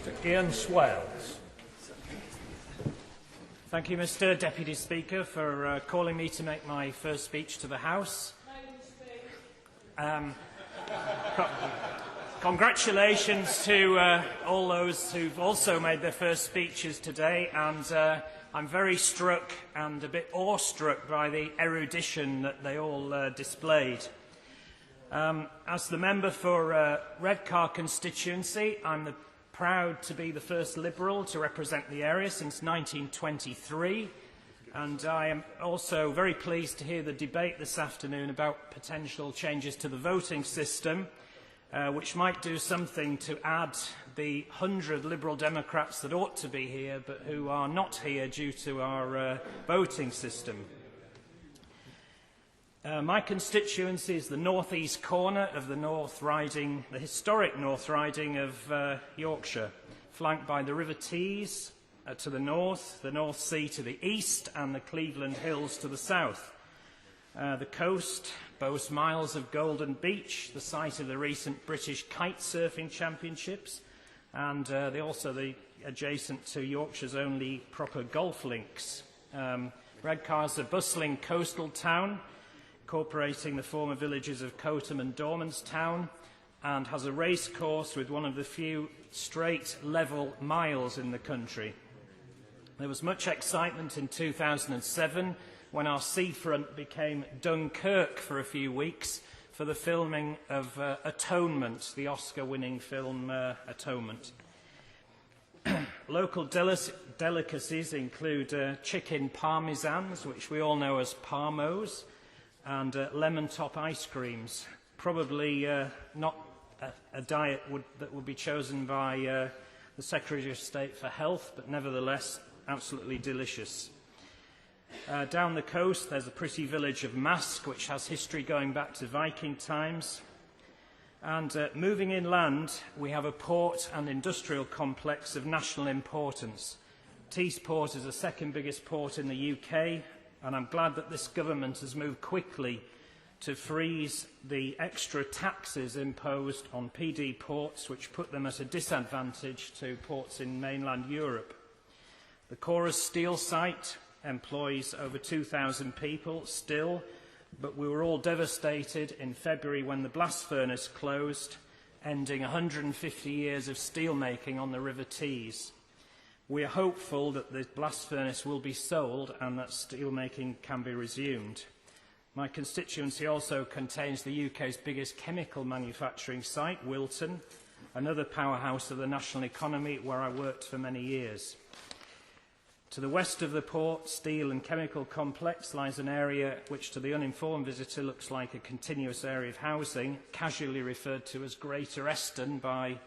Mr. Swales. Thank you, Mr. Deputy Speaker, for calling me to make my first speech to the House. Congratulations to all those who've also made their first speeches today, and I'm very struck and a bit awestruck by the erudition that they all displayed. As the member for Redcar Constituency, I'm proud to be the first Liberal to represent the area since 1923, and I am also very pleased to hear the debate this afternoon about potential changes to the voting system, which might do something to add the 100 Liberal Democrats that ought to be here but who are not here due to our voting system. My constituency is the north-east corner of the historic North Riding of Yorkshire, flanked by the River Tees to the North Sea to the east, and the Cleveland Hills to the south. The coast boasts miles of golden beach, the site of the recent British kite surfing championships, and also adjacent to Yorkshire's only proper golf links. Redcar is a bustling coastal town, incorporating the former villages of Cotham and Dormanstown, and has a race course with one of the few straight, level miles in the country. There was much excitement in 2007 when our seafront became Dunkirk for a few weeks for the filming of Atonement, the Oscar-winning film Atonement. Local delicacies include chicken parmesans, which we all know as parmos, and lemon top ice creams. Probably not a diet that would be chosen by the Secretary of State for Health, but nevertheless absolutely delicious. Down the coast there's a pretty village of Mask, which has history going back to Viking times. And moving inland, we have a port and industrial complex of national importance. Teesport is the second biggest port in the UK, and I'm glad that this government has moved quickly to freeze the extra taxes imposed on PD ports, which put them at a disadvantage to ports in mainland Europe. The Chorus Steel site employs over 2,000 people still, but we were all devastated in February when the blast furnace closed, ending 150 years of steelmaking on the River Tees. We are hopeful that the blast furnace will be sold and that steelmaking can be resumed. My constituency also contains the UK's biggest chemical manufacturing site, Wilton, another powerhouse of the national economy where I worked for many years. To the west of the port, steel and chemical complex, lies an area which to the uninformed visitor looks like a continuous area of housing, casually referred to as Greater Eston by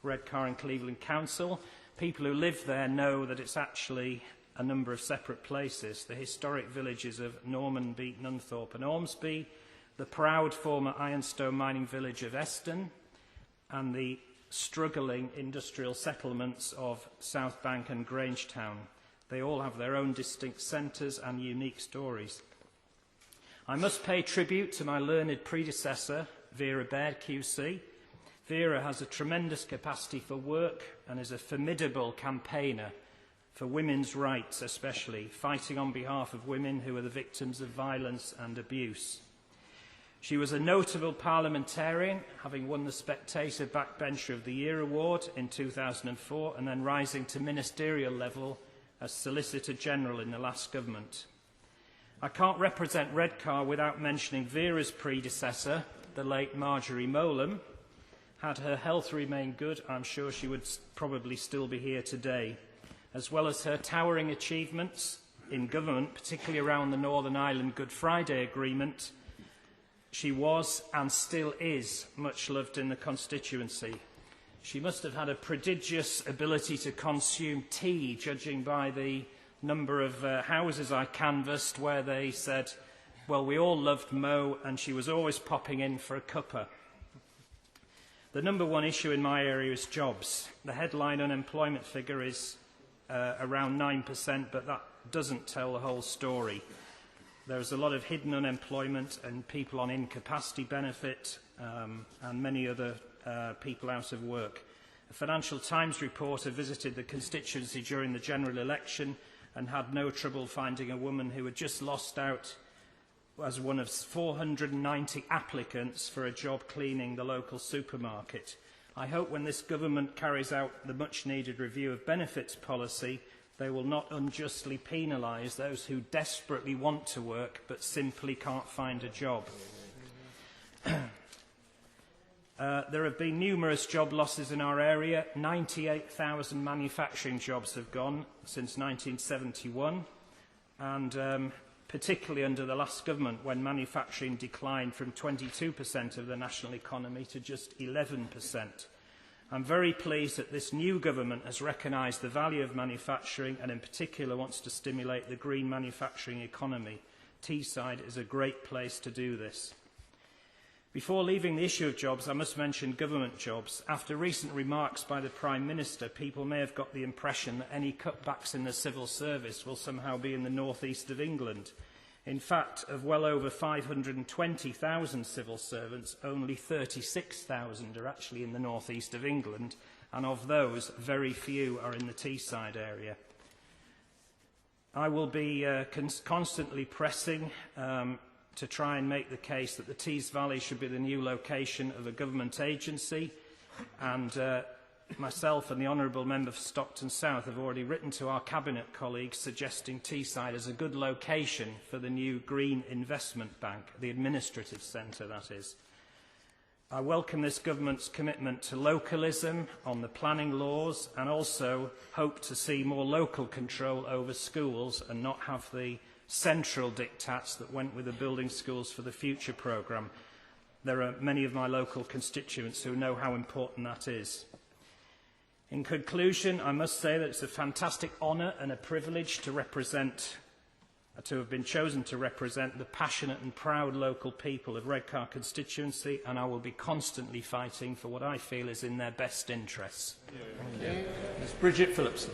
Redcar and Cleveland Council. People who live there know that it's actually a number of separate places. The historic villages of Normanby, Nunthorpe and Ormsby, the proud former ironstone mining village of Eston, and the struggling industrial settlements of South Bank and Grangetown. They all have their own distinct centres and unique stories. I must pay tribute to my learned predecessor, Vera Baird QC. Vera has a tremendous capacity for work and is a formidable campaigner for women's rights especially, fighting on behalf of women who are the victims of violence and abuse. She was a notable parliamentarian, having won the Spectator Backbencher of the Year award in 2004 and then rising to ministerial level as Solicitor General in the last government. I can't represent Redcar without mentioning Vera's predecessor, the late Marjorie Molam. Had her health remained good, I'm sure she would probably still be here today. As well as her towering achievements in government, particularly around the Northern Ireland Good Friday Agreement, she was and still is much loved in the constituency. She must have had a prodigious ability to consume tea, judging by the number of houses I canvassed where they said, well, we all loved Mo and she was always popping in for a cuppa. The number one issue in my area is jobs. The headline unemployment figure is around 9%, but that doesn't tell the whole story. There's a lot of hidden unemployment and people on incapacity benefit and many other people out of work. The Financial Times reporter visited the constituency during the general election and had no trouble finding a woman who had just lost out as one of 490 applicants for a job cleaning the local supermarket. I hope when this government carries out the much-needed review of benefits policy, they will not unjustly penalise those who desperately want to work but simply can't find a job. There have been numerous job losses in our area. 98,000 manufacturing jobs have gone since 1971, and particularly under the last government, when manufacturing declined from 22% of the national economy to just 11%. I'm very pleased that this new government has recognised the value of manufacturing and in particular wants to stimulate the green manufacturing economy. Teesside is a great place to do this. Before leaving the issue of jobs, I must mention government jobs. After recent remarks by the Prime Minister, people may have got the impression that any cutbacks in the civil service will somehow be in the northeast of England. In fact, of well over 520,000 civil servants, only 36,000 are actually in the northeast of England, and of those, very few are in the Teesside area. I will be constantly pressing to try and make the case that the Tees Valley should be the new location of a government agency, and myself and the Honourable Member for Stockton South have already written to our Cabinet colleagues suggesting Teesside as a good location for the new Green Investment Bank, the administrative centre, that is. I welcome this government's commitment to localism on the planning laws and also hope to see more local control over schools and not have the central diktats that went with the Building Schools for the Future programme. There are many of my local constituents who know how important that is. In conclusion, I must say that it's a fantastic honour and a privilege to have been chosen to represent the passionate and proud local people of Redcar constituency, and I will be constantly fighting for what I feel is in their best interests. Ms. Bridget Phillipson.